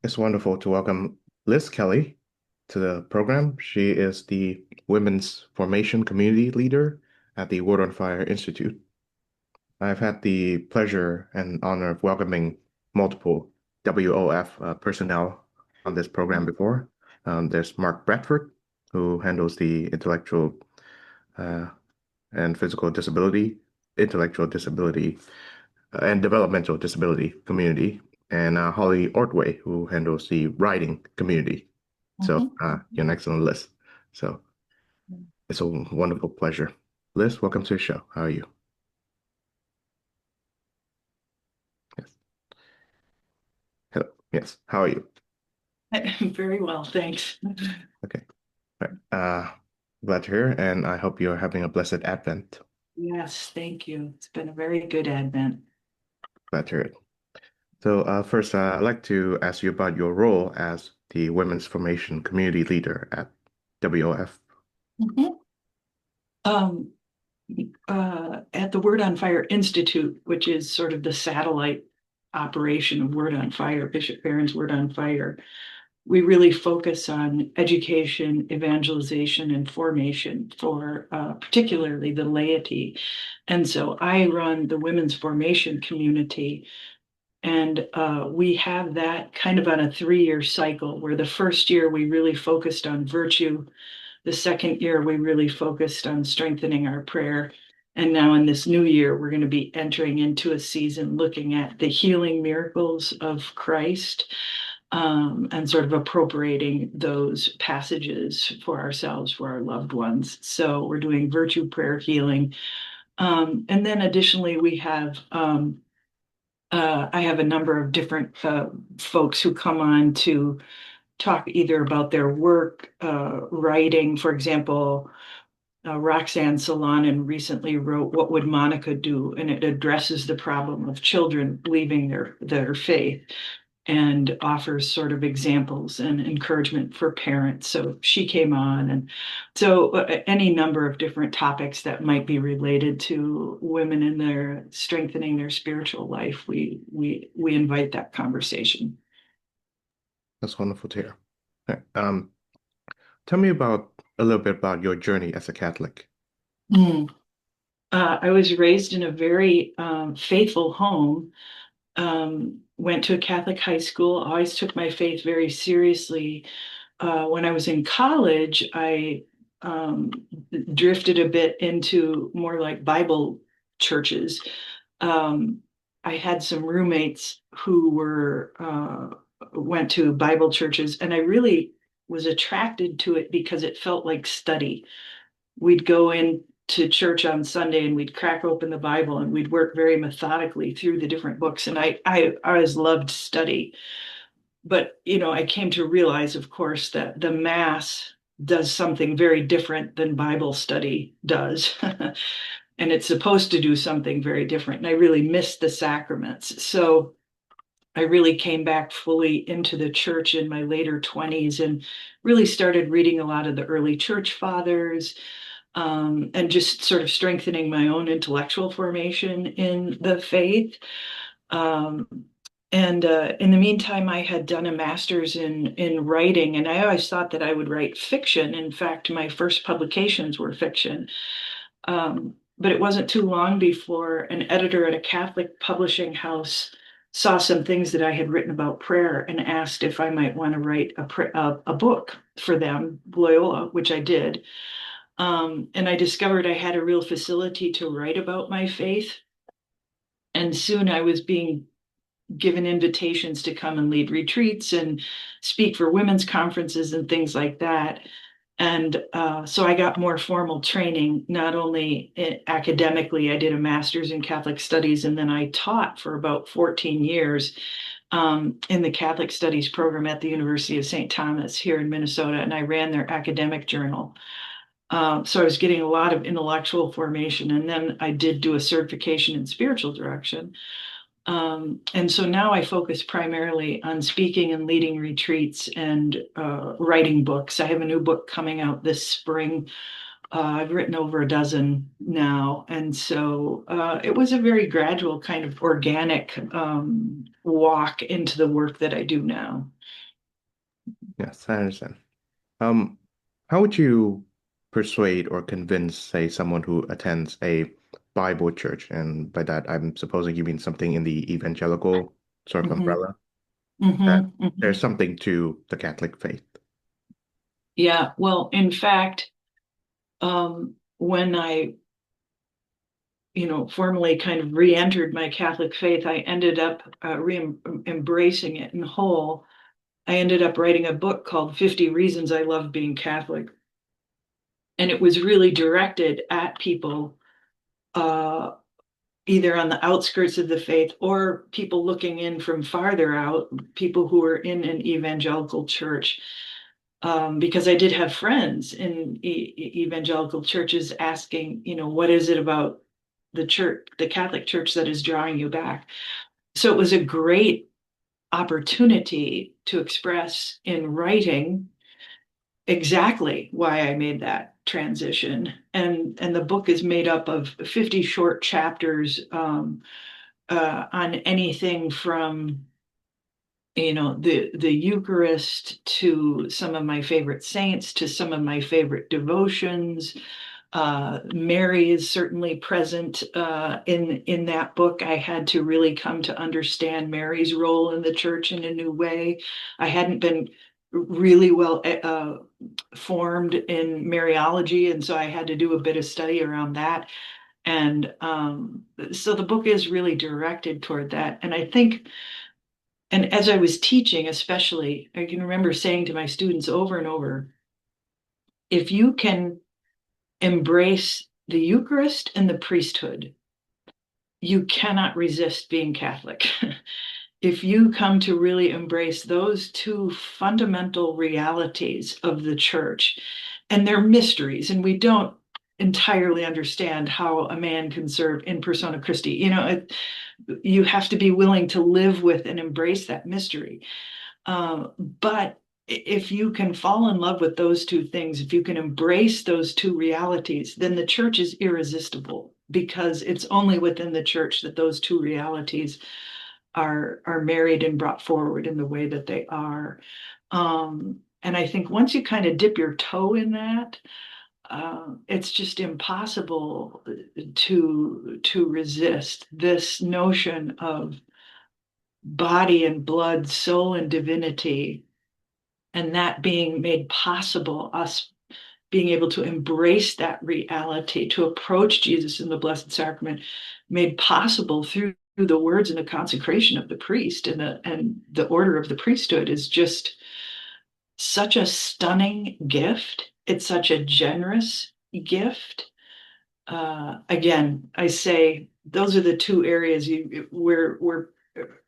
It's wonderful to welcome Liz Kelly to the program. She is the Women's Formation Community Leader at the Word on Fire Institute. I've had the pleasure and honor of welcoming multiple WOF personnel on this program before. There's Mark Bradford, who handles the uh, and physical disability, intellectual disability, and developmental disability community, and Holly Ordway, who handles the writing community. So Mhm. you're next on the list. So it's a wonderful pleasure. Liz, welcome to the show. How are you? Yes. Hello. Yes. How are you? Very well, thanks. Okay. All right. Glad to hear, and I hope you're having a blessed Advent. Yes, thank you. It's been a very good advent. Glad to hear it. So first, I'd like to ask you about your role as the Women's Formation Community Leader at WOF. Mhm. Um, at the Word on Fire Institute, which is sort of the satellite operation of Word on Fire, Bishop Barron's Word on Fire, we really focus on education, evangelization, and formation for particularly the laity. And so I run the women's formation community. And we have that kind of on a 3-year cycle where the first year we really focused on virtue. The second year we really focused on strengthening our prayer. And now in this new year, we're going to be entering into a season looking at the healing miracles of Christ and sort of appropriating those passages for ourselves, for our loved ones. So we're doing virtue, prayer, healing. And then additionally, I have a number of different folks who come on to talk either about their work, writing. For example, Roxanne Solanin recently wrote "What Would Monica Do?" and it addresses the problem of children leaving their faith and offers sort of examples and encouragement for parents. So she came on, and so any number of different topics that might be related to women in their strengthening their spiritual life, we invite that conversation. That's wonderful to hear. All right. Tell me about a little bit about your journey as a Catholic. Mm. I was raised in a very faithful home. Went to a Catholic high school. Always took my faith very seriously. When I was in college, I um, drifted a bit into more like Bible churches. Um, I had some roommates who were went to Bible churches, and I really was attracted to it because it felt like study. We'd go in to church on Sunday and we'd crack open the Bible and we'd work very methodically through the different books. And I always loved study. But, I came to realize, of course, that the Mass does something very different than Bible study does. And it's supposed to do something very different. And I really missed the sacraments. So I really came back fully into the church in my later 20s and really started reading a lot of the early church fathers, and just sort of strengthening my own intellectual formation in the faith. Um, and in the meantime, I had done a master's in writing, and I always thought that I would write fiction. In fact, my first publications were fiction. But it wasn't too long before an editor at a Catholic publishing house saw some things that I had written about prayer and asked if I might want to write a book for them, Loyola, which I did. And I discovered I had a real facility to write about my faith. And soon I was being given invitations to come and lead retreats and speak for women's conferences and things like that. And so I got more formal training, not only academically, I did a master's in Catholic studies, and then I taught for about 14 years in the Catholic studies program at the University of St. Thomas here in Minnesota, and I ran their academic journal. So I was getting a lot of intellectual formation, and then I did do a certification in spiritual direction. And so now I focus primarily on speaking and leading retreats and writing books. I have a new book coming out this spring I've written over a dozen now. And so it was a very gradual kind of organic walk into the work that I do now. Yes, I understand. Um, how would you persuade or convince, say, someone who attends a Bible church? And by that, I'm supposing you mean something in the evangelical sort of Hmm. umbrella, that Hmm. Hmm. there's something to the Catholic faith. Yeah, well, in fact, when I, formally kind of re-entered my Catholic faith, I ended up embracing it in whole. I ended up writing a book called 50 Reasons I Love Being Catholic. And it was really directed at people uh, either on the outskirts of the faith or people looking in from farther out, people who were in an evangelical church. Because I did have friends in evangelical churches asking, what is it about the church, the Catholic Church, that is drawing you back? So it was a great opportunity to express in writing exactly why I made that transition. And the book is made up of 50 short chapters on anything from the Eucharist to some of my favorite saints to some of my favorite devotions. Mary is certainly present in that book. I had to really come to understand Mary's role in the church in a new way. I hadn't been really well formed in Mariology, and so I had to do a bit of study around that. And so the book is really directed toward that. And I think, and as I was teaching, especially, I can remember saying to my students over and over, if you can embrace the Eucharist and the priesthood, you cannot resist being Catholic. If you come to really embrace those two fundamental realities of the church, and they're mysteries, and we don't entirely understand how a man can serve in persona Christi. You have to be willing to live with and embrace that mystery. But if you can fall in love with those two things, if you can embrace those two realities, then the church is irresistible because it's only within the church that those two realities are married and brought forward in the way that they are. And I think once you kind of dip your toe in that, it's just impossible to resist this notion of body and blood, soul and divinity, and that being made possible, us being able to embrace that reality, to approach Jesus in the Blessed Sacrament, made possible through the words and the consecration of the priest and the order of the priesthood, is just such a stunning gift. It's such a generous gift. Again, I say those are the two areas where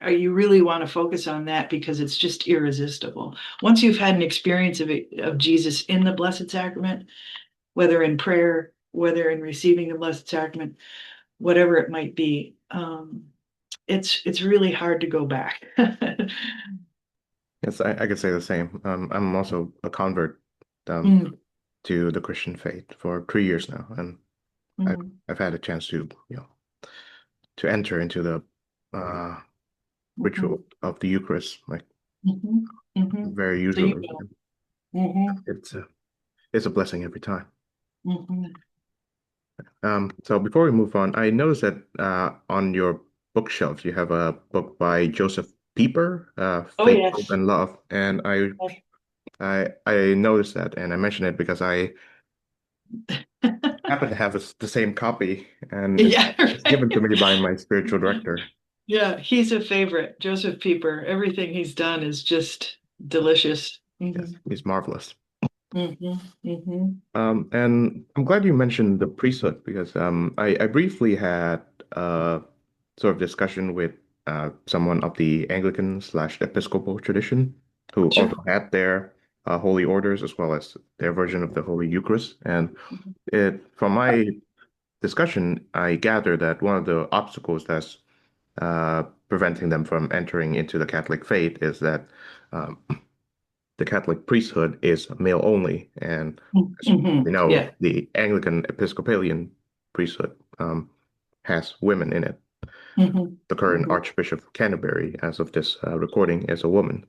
you really want to focus on that because it's just irresistible. Once you've had an experience of Jesus in the Blessed Sacrament, whether in prayer, whether in receiving the Blessed Sacrament, whatever it might be, it's really hard to go back. Yes, I could say the same. I'm also a convert um, Mm, to the Christian faith for 3 years now, and I've mm, I've had a chance to to enter into the uh, ritual mhm, of the Eucharist, like mhm, mhm. very So you usually. know. Mhm, It's a blessing every time. mhm. So before we move on, I noticed that on your bookshelf you have a book by Joseph Pieper, Oh Faith, Hope, yes. and Love, and I noticed that, and I mentioned it because I happen to have the same copy, and Yeah, it's given to right. me by my spiritual director. Yeah, he's a favorite. Joseph Pieper. Everything he's done is just delicious. Yes, Hmm. he's marvelous. Hmm. Hmm. And I'm glad you mentioned the priesthood because I briefly had a sort of discussion with someone of the Anglican slash Episcopal tradition who Sure. also had their holy orders as well as their version of the Holy Eucharist. And from my discussion, I gathered that one of the obstacles that's preventing them from entering into the Catholic faith is that um, the Catholic priesthood is male only, and as we know, Yeah. the Anglican Episcopalian priesthood has women in it. Hmm. The current Hmm. Archbishop of Canterbury, as of this recording, is a woman.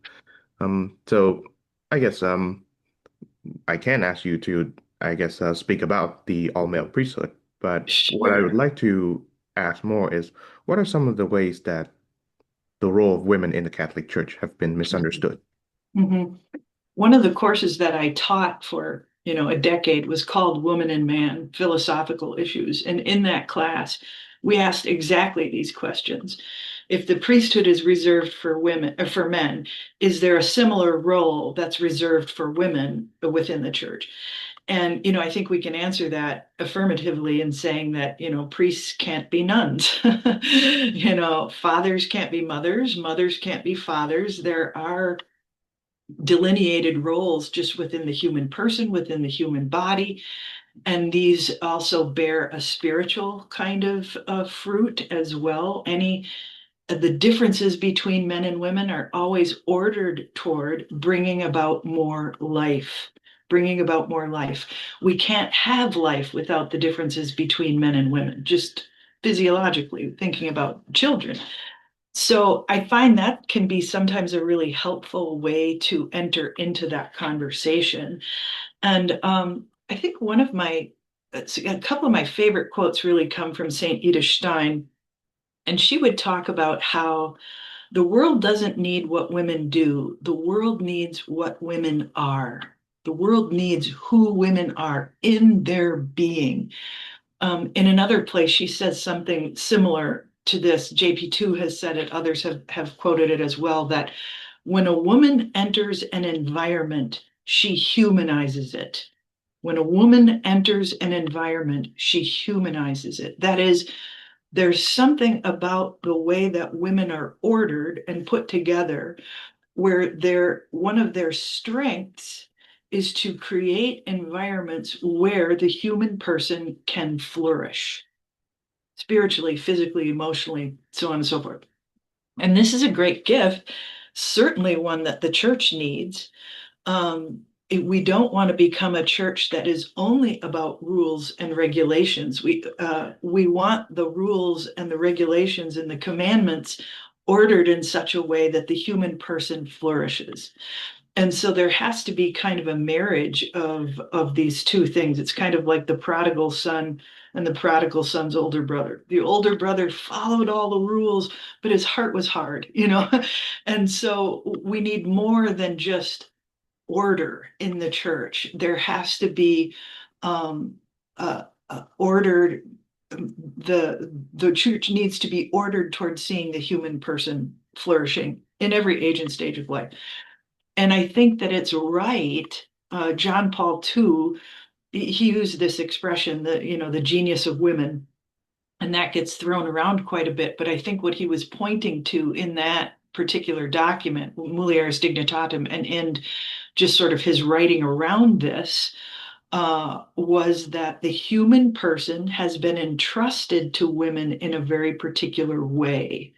So I guess I can ask you to, I guess, speak about the all-male priesthood. But what I would Sure. like to ask more is, what are some of the ways that the role of women in the Catholic Church have been misunderstood? Hmm. One of the courses that I taught for, a decade was called Woman and Man, Philosophical Issues. And in that class, we asked exactly these questions. If the priesthood is reserved for women or for men, is there a similar role that's reserved for women within the church? And, I think we can answer that affirmatively in saying that, priests can't be nuns. Fathers can't be mothers, mothers can't be fathers. There are delineated roles just within the human person, within the human body. And these also bear a spiritual kind of fruit as well. The differences between men and women are always ordered toward bringing about more life. Bringing about more life. We can't have life without the differences between men and women, just physiologically, thinking about children. So I find that can be sometimes a really helpful way to enter into that conversation. And I think a couple of my favorite quotes really come from St. Edith Stein. And she would talk about how the world doesn't need what women do, the world needs what women are. The world needs who women are in their being. In another place, she says something similar to this. JP2 has said it, others have quoted it as well, that when a woman enters an environment, she humanizes it. When a woman enters an environment, she humanizes it. That is, there's something about the way that women are ordered and put together where one of their strengths is to create environments where the human person can flourish spiritually, physically, emotionally, so on and so forth. And this is a great gift, certainly one that the church needs. We don't want to become a church that is only about rules and regulations. We want the rules and the regulations and the commandments ordered in such a way that the human person flourishes. And so there has to be kind of a marriage of these two things. It's kind of like the prodigal son and the prodigal son's older brother. The older brother followed all the rules, but his heart was hard. And so we need more than just order in the church. There has to be ordered. The church needs to be ordered towards seeing the human person flourishing in every age and stage of life. And I think that it's right. John Paul II, he used this expression, the genius of women, and that gets thrown around quite a bit. But I think what he was pointing to in that particular document, Mulieris Dignitatem, and just sort of his writing around this, was that the human person has been entrusted to women in a very particular way.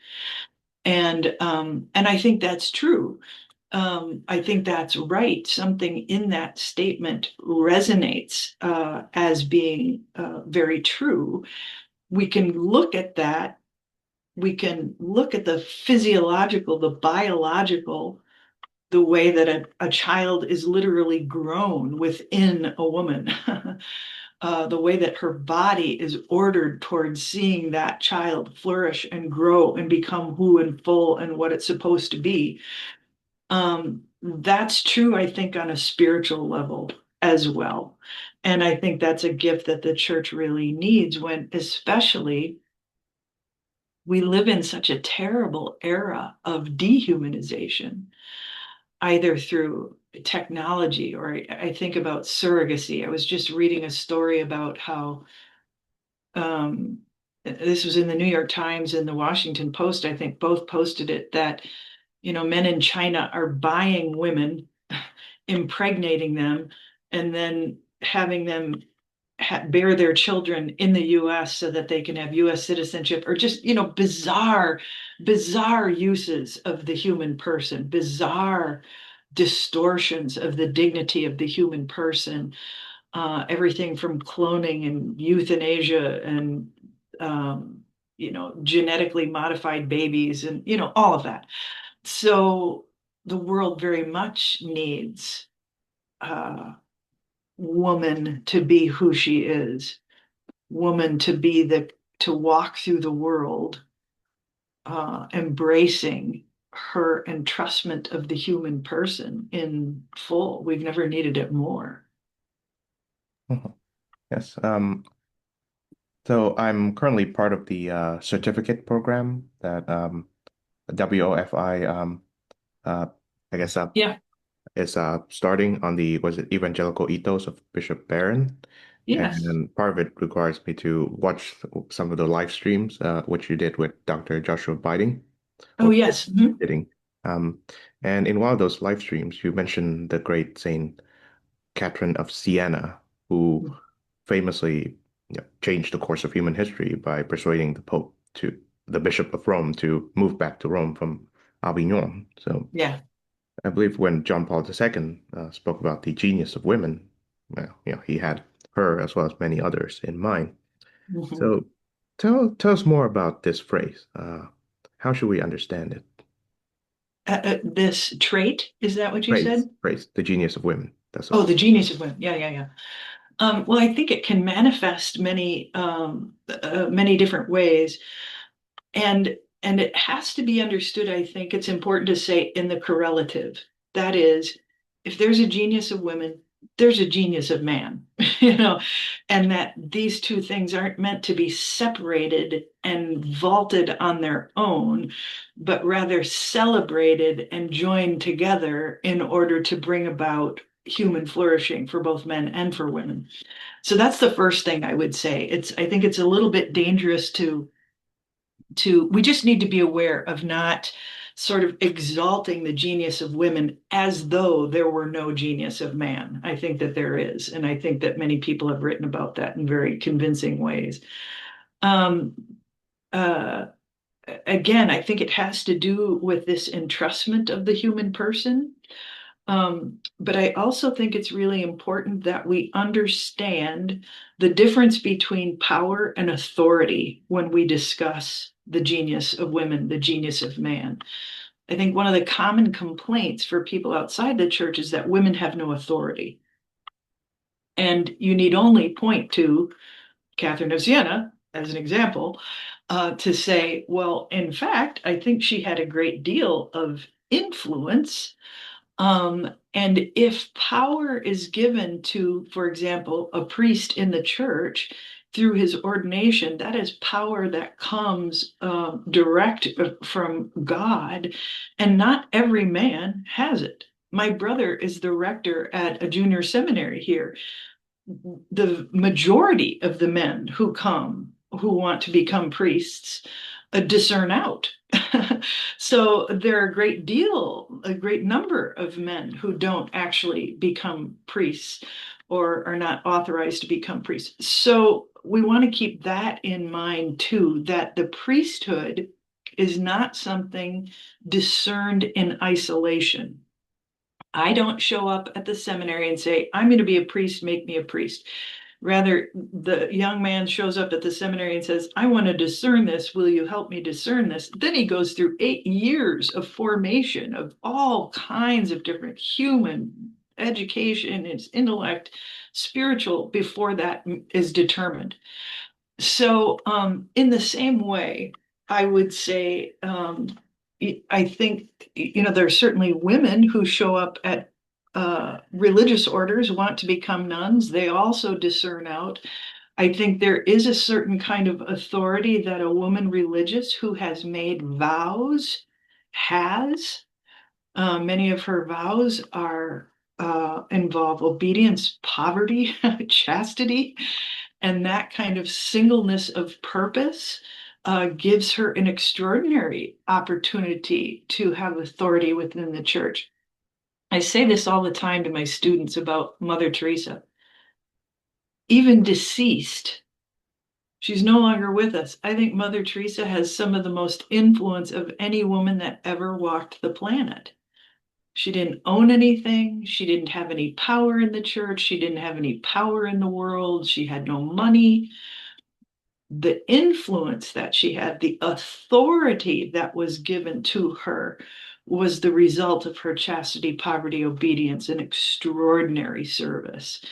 And I think that's true. I think that's right. Something in that statement resonates as being very true. We can look at that. We can look at the physiological, the biological, the way that a child is literally grown within a woman, the way that her body is ordered towards seeing that child flourish and grow and become who and full and what it's supposed to be. That's true, I think, on a spiritual level as well. And I think that's a gift that the church really needs when, especially, we live in such a terrible era of dehumanization, either through technology or I think about surrogacy. I was just reading a story about how this was in the New York Times and the Washington Post, I think both posted it, that men in China are buying women, impregnating them, and then having them bear their children in the US so that they can have US citizenship, or just, bizarre uses of the human person, bizarre. distortions of the dignity of the human person, everything from cloning and euthanasia and genetically modified babies and all of that. So the world very much needs uh, woman to be who she is, woman to be to walk through the world, embracing her entrustment of the human person in full. We've never needed it more. Mhm. Yes. So I'm currently part of the certificate program that WOFI uh, I guess Yeah. is starting on the was it Evangelical Ethos of Bishop Barron, Yes. and part of it requires me to watch some of the live streams, which you did with Dr. Joshua Biding Oh, or yes. Mhm. Bidding. Um, and in one of those live streams, you mentioned the great Saint Catherine of Siena, who famously changed the course of human history by persuading the Bishop of Rome to move back to Rome from Avignon. So Yeah. I believe when John Paul II spoke about the genius of women, well, he had her as well as many others in mind. Mhm. So tell us more about this phrase. How should we understand it? This trait, is that what you said? Phrase, the genius of women. That's Oh, all. the genius of women. Yeah, yeah, yeah. Well, I think it can manifest many different ways, and and it has to be understood. I think it's important to say in the correlative. That is, if there's a genius of women, there's a genius of man, you know, and that these two things aren't meant to be separated and vaulted on their own, but rather celebrated and joined together in order to bring about human flourishing for both men and for women. So that's the first thing I would say. I think it's a little bit dangerous we just need to be aware of not sort of exalting the genius of women as though there were no genius of man. I think that there is, and I think that many people have written about that in very convincing ways. Um, uh, Again, I think it has to do with this entrustment of the human person. But I also think it's really important that we understand the difference between power and authority when we discuss the genius of women, the genius of man. I think one of the common complaints for people outside the church is that women have no authority. And you need only point to Catherine of Siena as an example to say, well, in fact, I think she had a great deal of influence. And if power is given to, for example, a priest in the church through his ordination, that is power that comes direct from God, and not every man has it. My brother is the rector at a junior seminary here. The majority of the men who come, who want to become priests, discern out. So there are a great number of men who don't actually become priests or are not authorized to become priests. So we want to keep that in mind too, that the priesthood is not something discerned in isolation. I don't show up at the seminary and say, I'm going to be a priest, make me a priest. Rather, the young man shows up at the seminary and says, I want to discern this. Will you help me discern this? Then he goes through 8 years of formation of all kinds of different human education, his intellect, spiritual, before that is determined. So, in the same way, I would say, I think, there are certainly women who show up at religious orders, want to become nuns. They also discern out. I think there is a certain kind of authority that a woman religious who has made vows has. Many of her vows are involve obedience, poverty, chastity, and that kind of singleness of purpose gives her an extraordinary opportunity to have authority within the church. I say this all the time to my students about Mother Teresa. Even deceased, she's no longer with us. I think Mother Teresa has some of the most influence of any woman that ever walked the planet. She didn't own anything. She didn't have any power in the church. She didn't have any power in the world. She had no money. The influence that she had, the authority that was given to her, was the result of her chastity, poverty, obedience, and extraordinary service.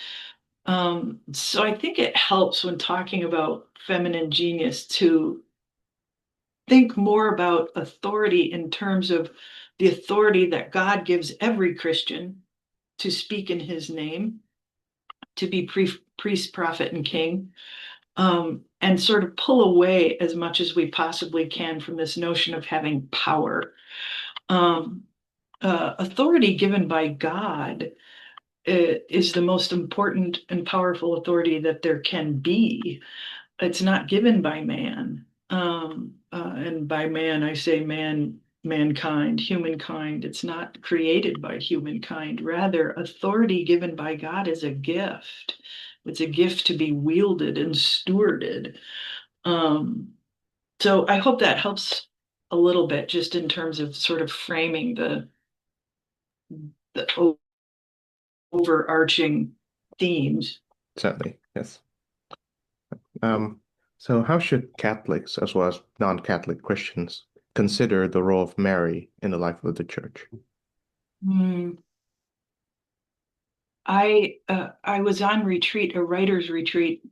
So I think it helps when talking about feminine genius to think more about authority in terms of the authority that God gives every Christian to speak in his name, to be priest, prophet, and king, and sort of pull away as much as we possibly can from this notion of having power. Um, Authority given by God is the most important and powerful authority that there can be. It's not given by man. And by man, I say mankind, humankind. It's not created by humankind. Rather, authority given by God is a gift. It's a gift to be wielded and stewarded. Um, so I hope that helps a little bit just in terms of sort of framing the overarching themes. Certainly, yes. Um, so how should Catholics, as well as non-Catholic Christians, consider the role of Mary in the life of the church? Hmm. I was on retreat, a writer's retreat,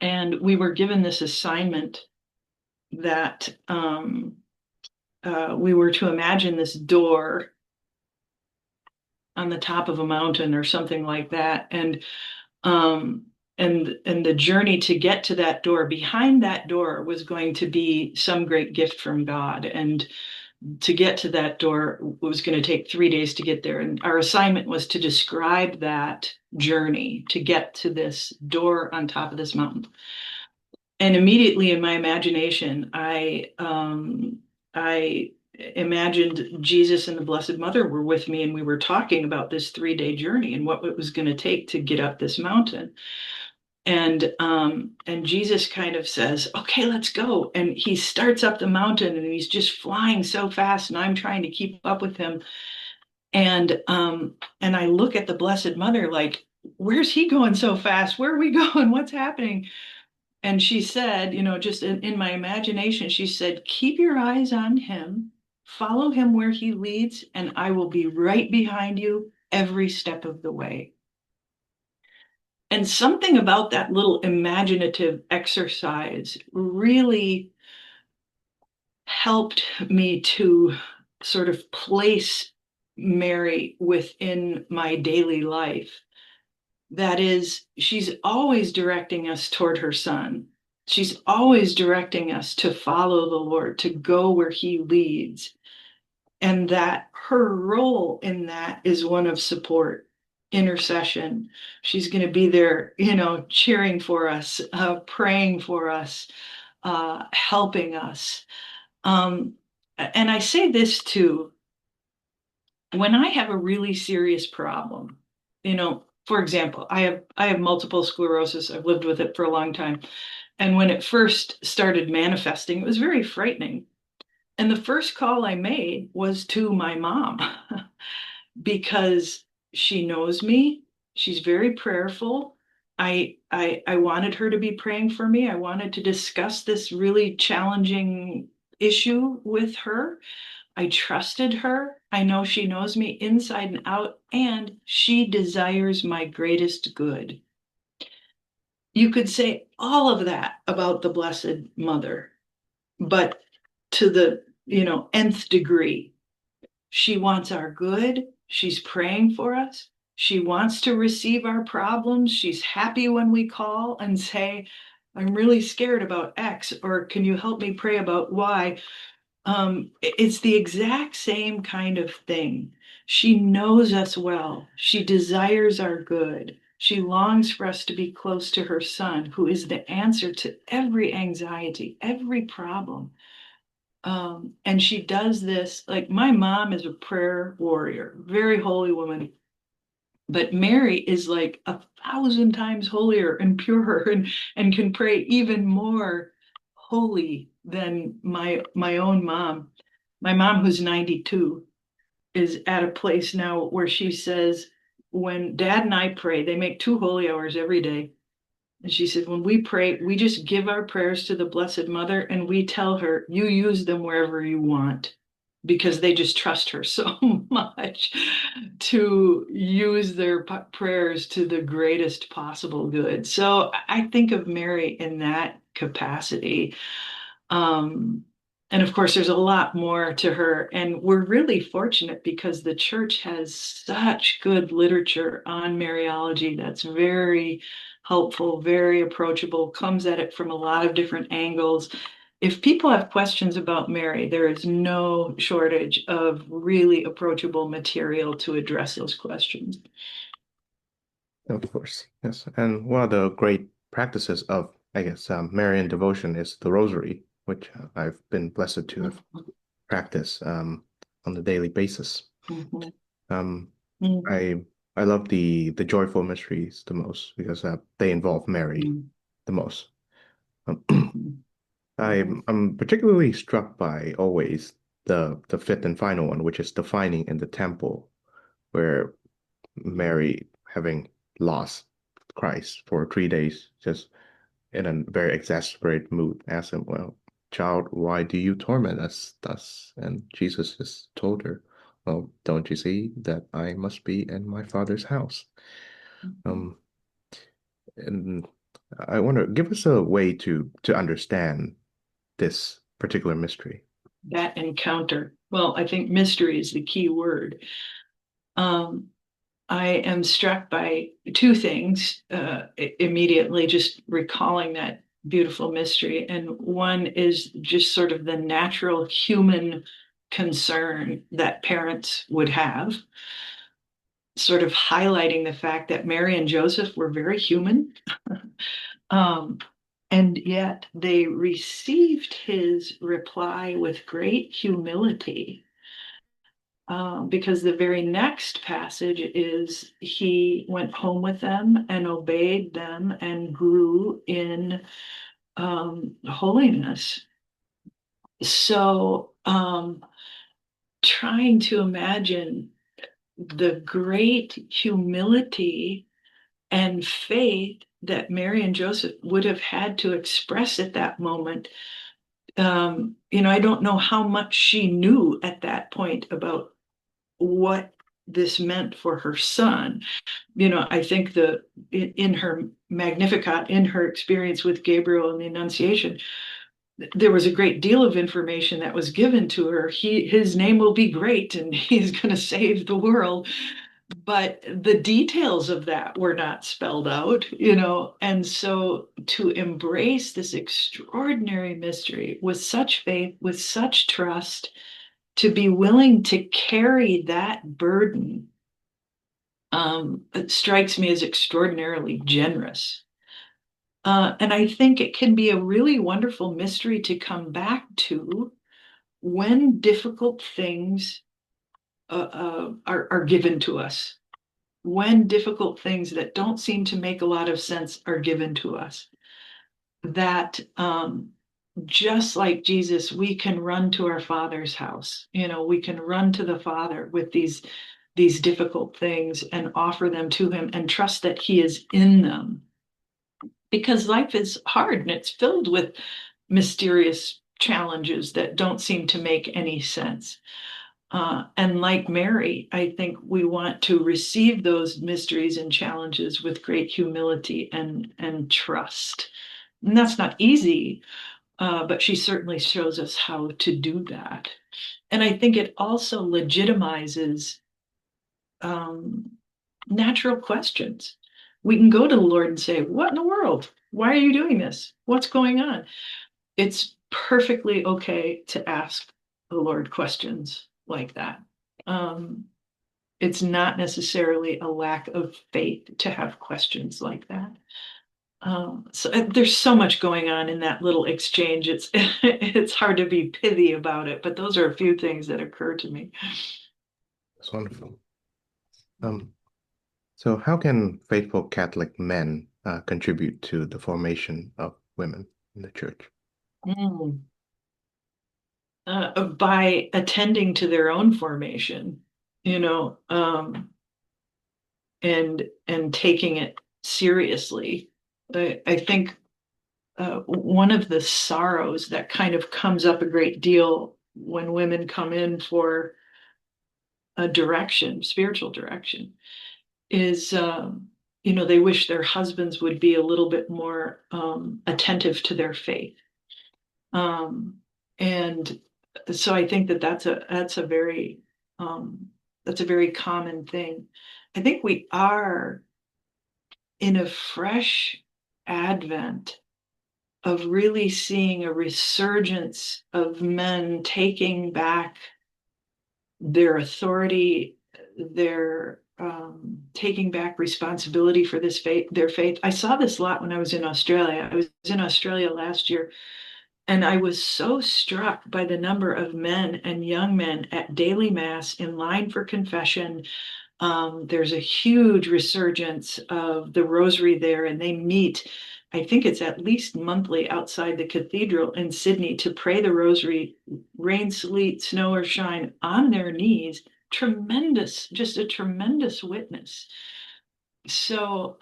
and we were given this assignment that we were to imagine this door on the top of a mountain or something like that, um, and the journey to get to that door, behind that door was going to be some great gift from God, and to get to that door was going to take 3 days to get there. And our assignment was to describe that journey to get to this door on top of this mountain. And immediately in my imagination, I imagined Jesus and the Blessed Mother were with me, and we were talking about this 3 day journey and what it was going to take to get up this mountain. And Jesus kind of says, "Okay, let's go." And he starts up the mountain, and he's just flying so fast, and I'm trying to keep up with him. And I look at the Blessed Mother like, "Where's he going so fast? Where are we going? What's happening?" And she said, just in my imagination, she said, "Keep your eyes on him, follow him where he leads, and I will be right behind you every step of the way." And something about that little imaginative exercise really helped me to sort of place Mary within my daily life. That is, she's always directing us toward her son. She's always directing us to follow the Lord, to go where he leads. And that her role in that is one of support, intercession. She's going to be there, cheering for us, praying for us, helping us. Um, and I say this too, when I have a really serious problem, for example, I have multiple sclerosis. I've lived with it for a long time. And when it first started manifesting, it was very frightening. And the first call I made was to my mom because she knows me. She's very prayerful. I wanted her to be praying for me. I wanted to discuss this really challenging issue with her. I trusted her. I know she knows me inside and out, and she desires my greatest good. You could say all of that about the Blessed Mother, but to the, nth degree. She wants our good. She's praying for us. She wants to receive our problems. She's happy when we call and say, "I'm really scared about X," or "Can you help me pray about Y?" It's the exact same kind of thing. She knows us well. She desires our good. She longs for us to be close to her son, who is the answer to every anxiety, every problem. And she does this, like my mom is a prayer warrior, very holy woman, but Mary is like 1,000 times holier and purer and can pray even more holy than my own mom. My mom, who's 92. is at a place now where she says, when Dad and I pray, they make 2 holy hours every day. And she said, when we pray, we just give our prayers to the Blessed Mother and we tell her, you use them wherever you want, because they just trust her so much to use their prayers to the greatest possible good. So I think of Mary in that capacity. Um, and of course, there's a lot more to her. And we're really fortunate because the church has such good literature on Mariology that's very helpful, very approachable, comes at it from a lot of different angles. If people have questions about Mary, there is no shortage of really approachable material to address those questions. Of course, yes. And one of the great practices of, I guess, Marian devotion is the Rosary, which I've been blessed to have practiced on a daily basis. Mhm. Um, Mhm. I I love the joyful mysteries the most because they involve Mary Mhm. the most. Um, Mhm. I'm particularly struck by always the fifth and final one, which is the finding in the temple, where Mary, having lost Christ for 3 days, just in a very exasperated mood, asked him, "Well, child, why do you torment us thus?" And Jesus just told her, "Well, don't you see that I must be in my Father's house?" Um, and I wonder, give us a way to understand this particular mystery. That encounter. Well, I think mystery is the key word. Um, I am struck by two things immediately, just recalling that beautiful mystery. And one is just sort of the natural human concern that parents would have, sort of highlighting the fact that Mary and Joseph were very human. Um, and yet they received his reply with great humility, because the very next passage is he went home with them and obeyed them and grew in holiness. So, trying to imagine the great humility and faith that Mary and Joseph would have had to express at that moment. I don't know how much she knew at that point about what this meant for her son. I think in her Magnificat, in her experience with Gabriel and the Annunciation, there was a great deal of information that was given to her. His name will be great, and he's going to save the world. But the details of that were not spelled out. And so to embrace this extraordinary mystery with such faith, with such trust, to be willing to carry that burden, it strikes me as extraordinarily generous. And I think it can be a really wonderful mystery to come back to when difficult things are given to us, when difficult things that don't seem to make a lot of sense are given to us. That just like Jesus, we can run to our Father's house. We can run to the Father with these difficult things and offer them to him and trust that he is in them, because life is hard and it's filled with mysterious challenges that don't seem to make any sense. And like Mary, I think we want to receive those mysteries and challenges with great humility and trust. And that's not easy, but she certainly shows us how to do that. And I think it also legitimizes um, natural questions. We can go to the Lord and say, "What in the world? Why are you doing this? What's going on?" It's perfectly okay to ask the Lord questions like that. Um, it's not necessarily a lack of faith to have questions like that. So there's so much going on in that little exchange. It's it's hard to be pithy about it, but those are a few things that occur to me. It's wonderful. Um, so how can faithful Catholic men contribute to the formation of women in the church? Mm. By attending to their own formation. you know, and taking it seriously. I think one of the sorrows that kind of comes up a great deal when women come in for a direction, spiritual direction, is they wish their husbands would be a little bit more attentive to their faith. Um, and so I think that um, that's a very common thing. I think we are in a fresh advent of really seeing a resurgence of men taking back their authority, their taking back responsibility for this faith, their faith. I saw this a lot when I was in Australia. I was in Australia last year, and I was so struck by the number of men and young men at daily mass in line for confession. There's a huge resurgence of the rosary there, and they meet, I think it's at least monthly outside the cathedral in Sydney to pray the rosary, rain, sleet, snow, or shine, on their knees. Tremendous, just a tremendous witness. So,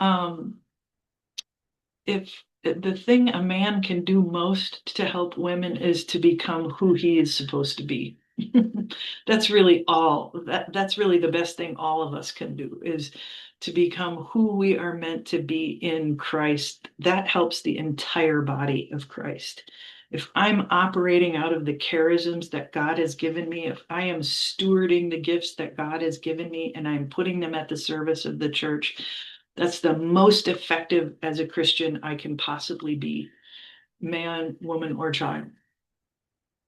if the thing a man can do most to help women is to become who he is supposed to be. That's really the best thing all of us can do is to become who we are meant to be in Christ. That helps the entire body of Christ. If I'm operating out of the charisms that God has given me, if I am stewarding the gifts that God has given me and I'm putting them at the service of the church, that's the most effective as a Christian I can possibly be, man, woman, or child.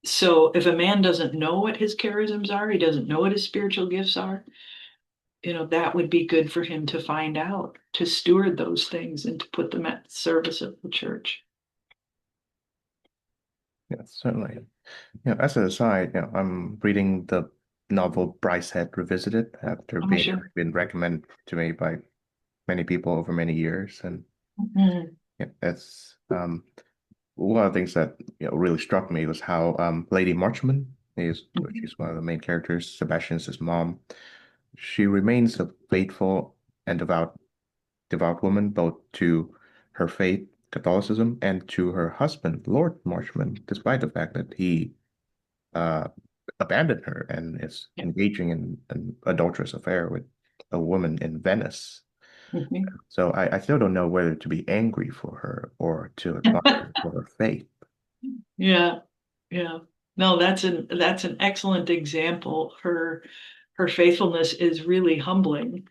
So if a man doesn't know what his charisms are, he doesn't know what his spiritual gifts are, that would be good for him to find out, to steward those things and to put them at the service of the church. Yes, certainly. As an aside, I'm reading the novel Brideshead Revisited after Oh, being sure. been recommended to me by many people over many years, and Mhm. that's one of the things that really struck me was how Lady Marchman is, Mhm. she's one of the main characters, Sebastian's his mom. She remains a faithful and devout woman both to her faith, Catholicism, and to her husband, Lord Marchman, despite the fact that he uh, abandoned her and is Yeah. engaging in an adulterous affair with a woman in Venice. Mhm. So I still don't know whether to be angry for her or to admire her for her faith. Yeah, yeah. No, that's an excellent example. Her faithfulness is really humbling.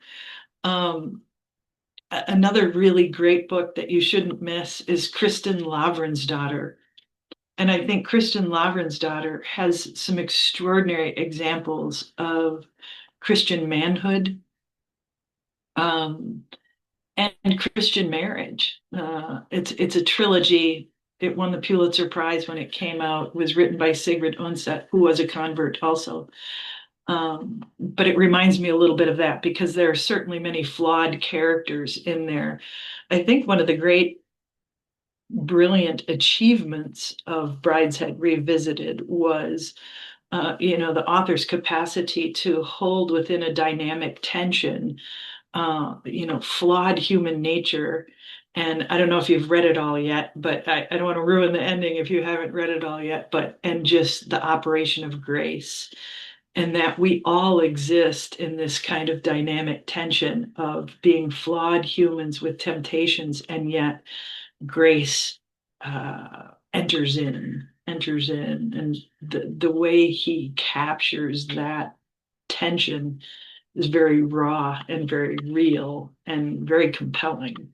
Um, Another really great book that you shouldn't miss is Kristen Lavransdatter. And I think Kristen Lavransdatter has some extraordinary examples of Christian manhood, um, and Christian marriage. It's a trilogy. It won the Pulitzer Prize when it came out. It was written by Sigrid Undset, who was a convert also. But it reminds me a little bit of that because there are certainly many flawed characters in there. I think one of the great brilliant achievements of Brideshead Revisited was, the author's capacity to hold within a dynamic tension, flawed human nature. And I don't know if you've read it all yet, but I don't want to ruin the ending if you haven't read it all yet, and just the operation of grace. And that we all exist in this kind of dynamic tension of being flawed humans with temptations, and yet grace enters in, and the way he captures that tension is very raw and very real and very compelling.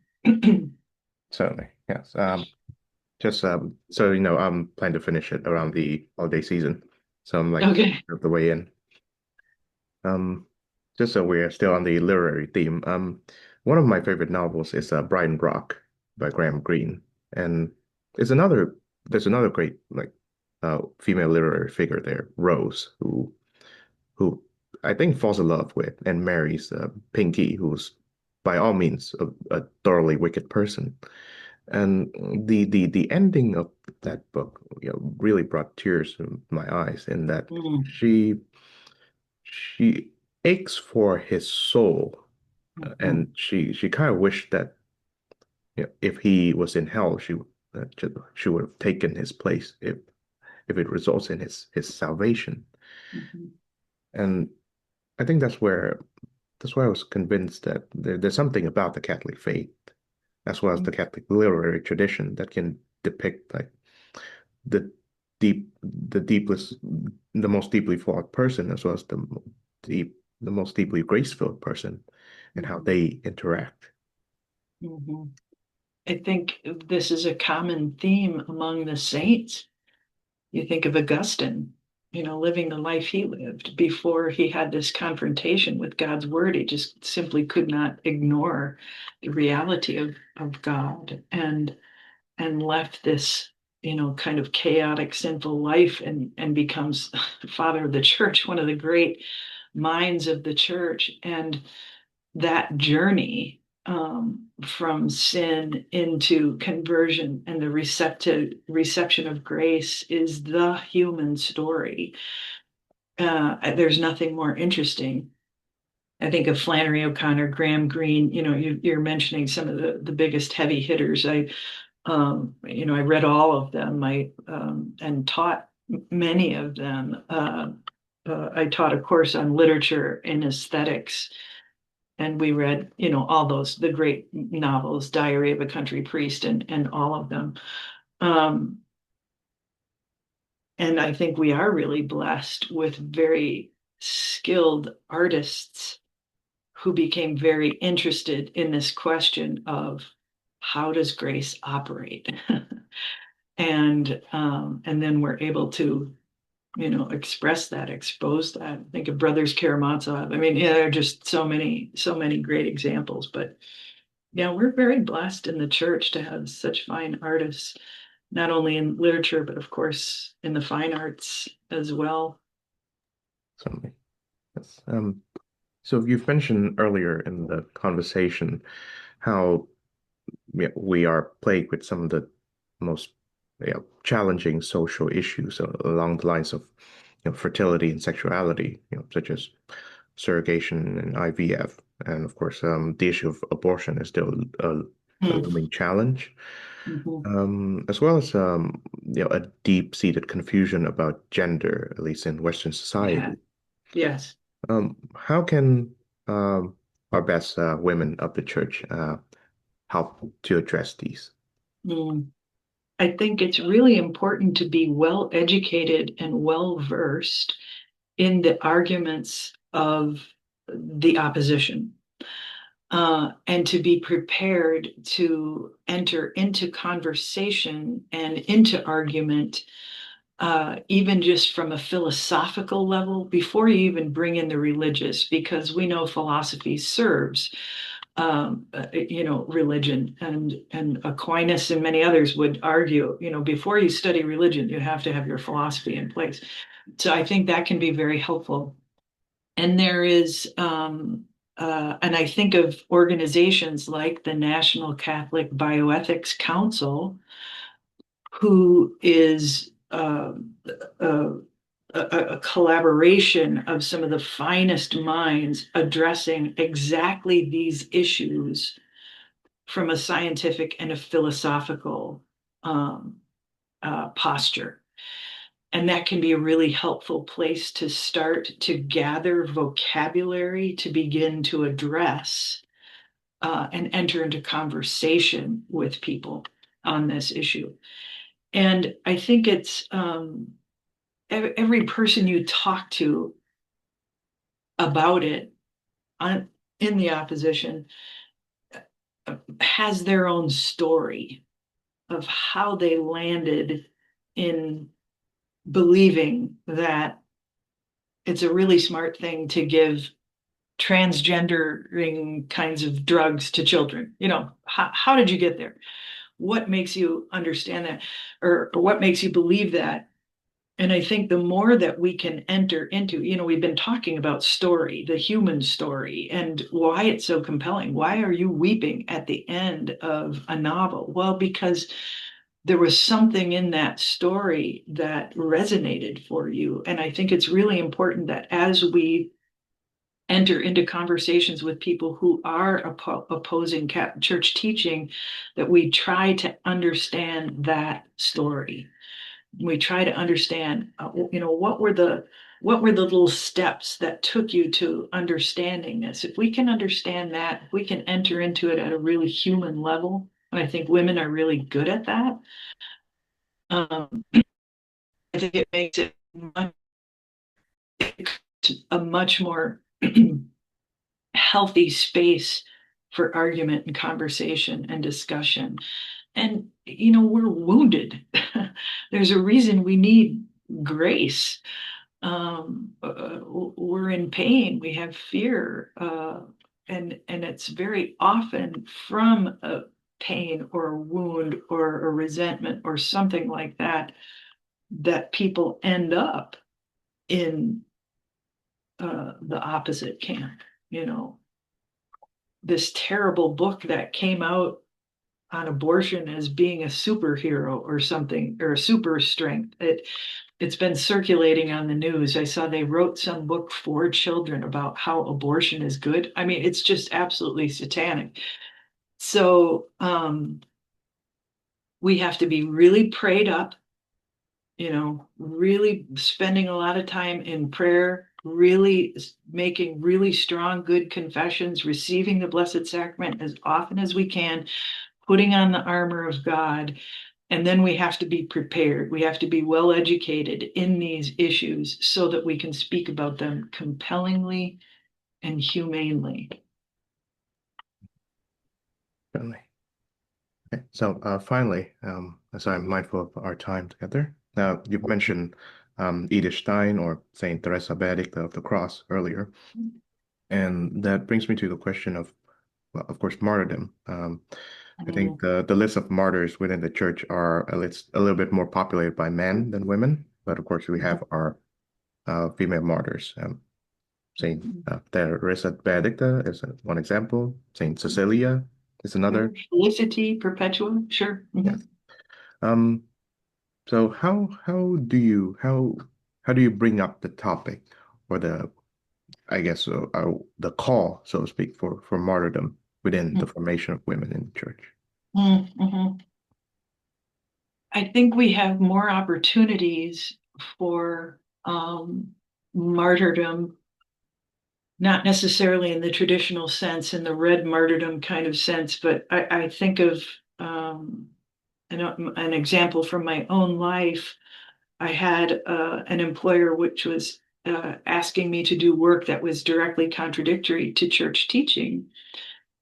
Certainly, yes. Just so I'm planning to finish it around the holiday season, so I'm like Okay. of the way in. Um, just so we're still on the literary theme. One of my favorite novels is Brian Rock by Graham Greene, and it's another there's another great female literary figure there, Rose, who I think falls in love with and marries Pinky, who's by all means a thoroughly wicked person. And the ending of that book, really brought tears to my eyes in that Mm. she aches for his soul, Mhm. and she kind of wished that if he was in hell, she would have taken his place if it results in his salvation. Mhm. And I think that's why I was convinced that there's something about the Catholic faith, as well as the Catholic literary tradition, that can depict like the the deepest, the most deeply flawed person, as well as the most deeply grace-filled person, and how Mhm. they interact. Mhm. I think this is a common theme among the saints. You think of Augustine, living the life he lived before he had this confrontation with God's word. He just simply could not ignore the reality of God and left this, kind of chaotic, sinful life and becomes father of the church, one of the great minds of the church. And that journey from sin into conversion and the reception of grace is the human story. There's nothing more interesting. I think of Flannery O'Connor, Graham Greene. You're mentioning some of the biggest heavy hitters. I read all of them. And taught many of them. I taught a course on literature and aesthetics, and we read, all the great novels, Diary of a Country Priest, and all of them. Um, and I think we are really blessed with very skilled artists who became very interested in this question of how does grace operate, and then we're able to express that, expose that. Think of Brothers Karamazov. I mean, yeah, there are just so many great examples. But yeah, we're very blessed in the church to have such fine artists, not only in literature, but of course in the fine arts as well. Something. Yes. So you've mentioned earlier in the conversation how we are plagued with some of the most challenging social issues along the lines of fertility and sexuality, such as surrogation and IVF, and of course, the issue of abortion is still a Mm. looming challenge, Mhm. as well as a deep-seated confusion about gender, at least in Western Yeah. society. Yes. How can our best women of the church help to address these? Mm. I think it's really important to be well educated and well versed in the arguments of the opposition, and to be prepared to enter into conversation and into argument, even just from a philosophical level, before you even bring in the religious, because we know philosophy serves, religion, and Aquinas and many others would argue, before you study religion, you have to have your philosophy in place. So I think that can be very helpful. And there is, and I think of organizations like the National Catholic Bioethics Council, who is a, a collaboration of some of the finest minds addressing exactly these issues from a scientific and a philosophical um, posture. And that can be a really helpful place to start to gather vocabulary to begin to address, and enter into conversation with people on this issue. And I think it's, every person you talk to about it on, in the opposition, has their own story of how they landed in believing that it's a really smart thing to give transgendering kinds of drugs to children. How did you get there? What makes you understand that, or what makes you believe that? And I think the more that we can enter into, we've been talking about story, the human story, and why it's so compelling. Why are you weeping at the end of a novel? Well, because there was something in that story that resonated for you. And I think it's really important that as we enter into conversations with people who are opposing church teaching, that we try to understand that story. We try to understand, what were the little steps that took you to understanding this? If we can understand that, if we can enter into it at a really human level, and I think women are really good at that. Um, I think it makes it a much more healthy space for argument and conversation and discussion. And, we're wounded. There's a reason we need grace. We're in pain, we have fear, and it's very often from a pain or a wound or a resentment or something like that that people end up in the opposite camp. You know, this terrible book that came out on abortion as being a superhero or something, or a super strength. It's been circulating on the news. I saw they wrote some book for children about how abortion is good. I mean, it's just absolutely satanic. So we have to be really prayed up, really spending a lot of time in prayer, really making really strong, good confessions, receiving the Blessed Sacrament as often as we can, putting on the armor of God. And then we have to be prepared. We have to be well educated in these issues so that we can speak about them compellingly and humanely. Certainly. Okay. So finally, as I'm mindful of our time together, now you've mentioned Edith Stein or Saint Teresa Benedict of the Cross earlier, and that brings me to the question of, well, of course, martyrdom. I think the list of martyrs within the church are a little bit more populated by men than women, but of course we have our female martyrs. Saint Teresa Benedicta is one example. Saint Cecilia is another. Felicity Perpetua, sure. Yeah. Um, so how do you bring up the topic or the I guess the call, so to speak, for martyrdom within the formation of women in the church? Mm-hmm. I think we have more opportunities for martyrdom, not necessarily in the traditional sense, in the red martyrdom kind of sense, but I think of an example from my own life. I had an employer which was asking me to do work that was directly contradictory to church teaching,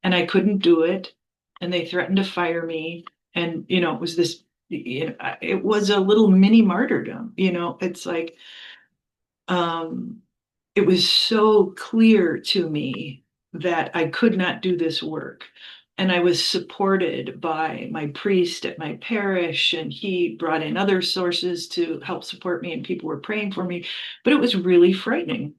and I couldn't do it, and they threatened to fire me. And it was this, it was a little mini martyrdom. It's like, um, it was so clear to me that I could not do this work. And I was supported by my priest at my parish, and he brought in other sources to help support me, and people were praying for me. But it was really frightening.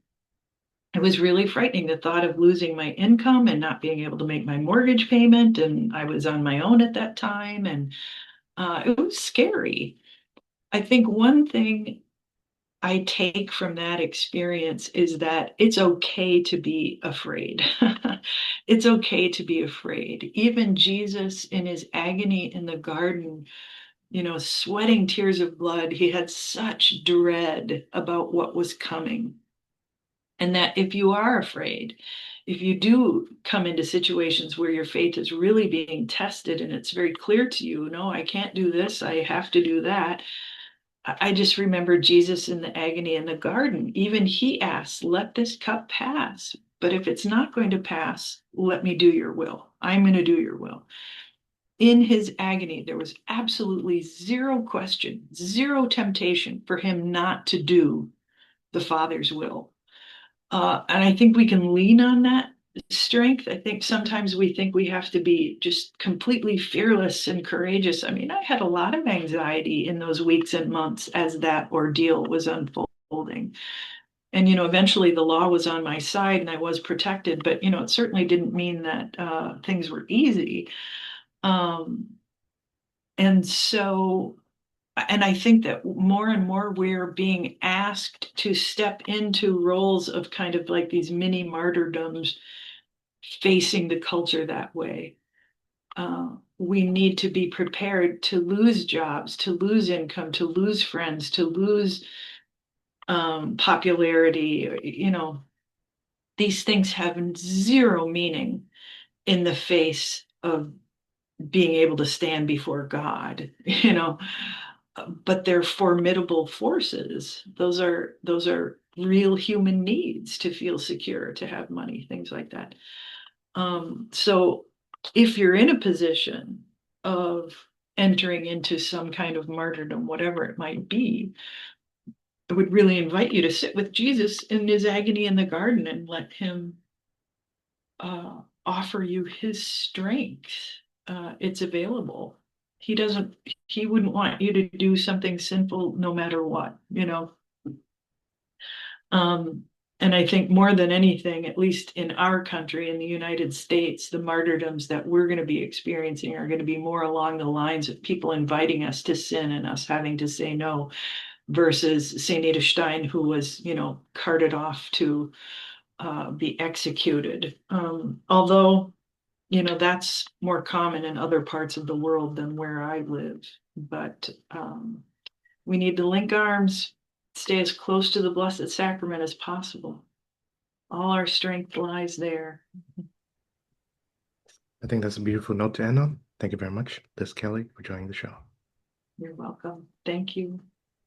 It was really frightening, the thought of losing my income and not being able to make my mortgage payment. And I was on my own at that time. And it was scary. I think one thing I take from that experience is that it's okay to be afraid. It's okay to be afraid. Even Jesus, in his agony in the garden, sweating tears of blood, he had such dread about what was coming. And that if you are afraid, if you do come into situations where your faith is really being tested and it's very clear to you, no, I can't do this, I have to do that. I just remember Jesus in the agony in the garden. Even he asked, let this cup pass. But if it's not going to pass, let me do your will. I'm going to do your will. In his agony, there was absolutely zero question, zero temptation for him not to do the Father's will. And I think we can lean on that strength. I think sometimes we think we have to be just completely fearless and courageous. I mean, I had a lot of anxiety in those weeks and months as that ordeal was unfolding. And, eventually the law was on my side and I was protected, but, it certainly didn't mean that things were easy. And so and I think that more and more we're being asked to step into roles of kind of like these mini martyrdoms facing the culture that way. We need to be prepared to lose jobs, to lose income, to lose friends, to lose popularity. These things have zero meaning in the face of being able to stand before God, but they're formidable forces. Those are real human needs to feel secure, to have money, things like that. So if you're in a position of entering into some kind of martyrdom, whatever it might be, I would really invite you to sit with Jesus in his agony in the garden and let him offer you his strength. It's available. He doesn't, he wouldn't want you to do something sinful no matter what. Um, and I think more than anything, at least in our country, in the United States, the martyrdoms that we're going to be experiencing are going to be more along the lines of people inviting us to sin and us having to say no, versus St. Edith Stein, who was, carted off to be executed. Although, that's more common in other parts of the world than where I live. But we need to link arms, stay as close to the Blessed Sacrament as possible. All our strength lies there. I think that's a beautiful note to end on. Thank you very much, Liz Kelly, for joining the show. You're welcome. Thank you.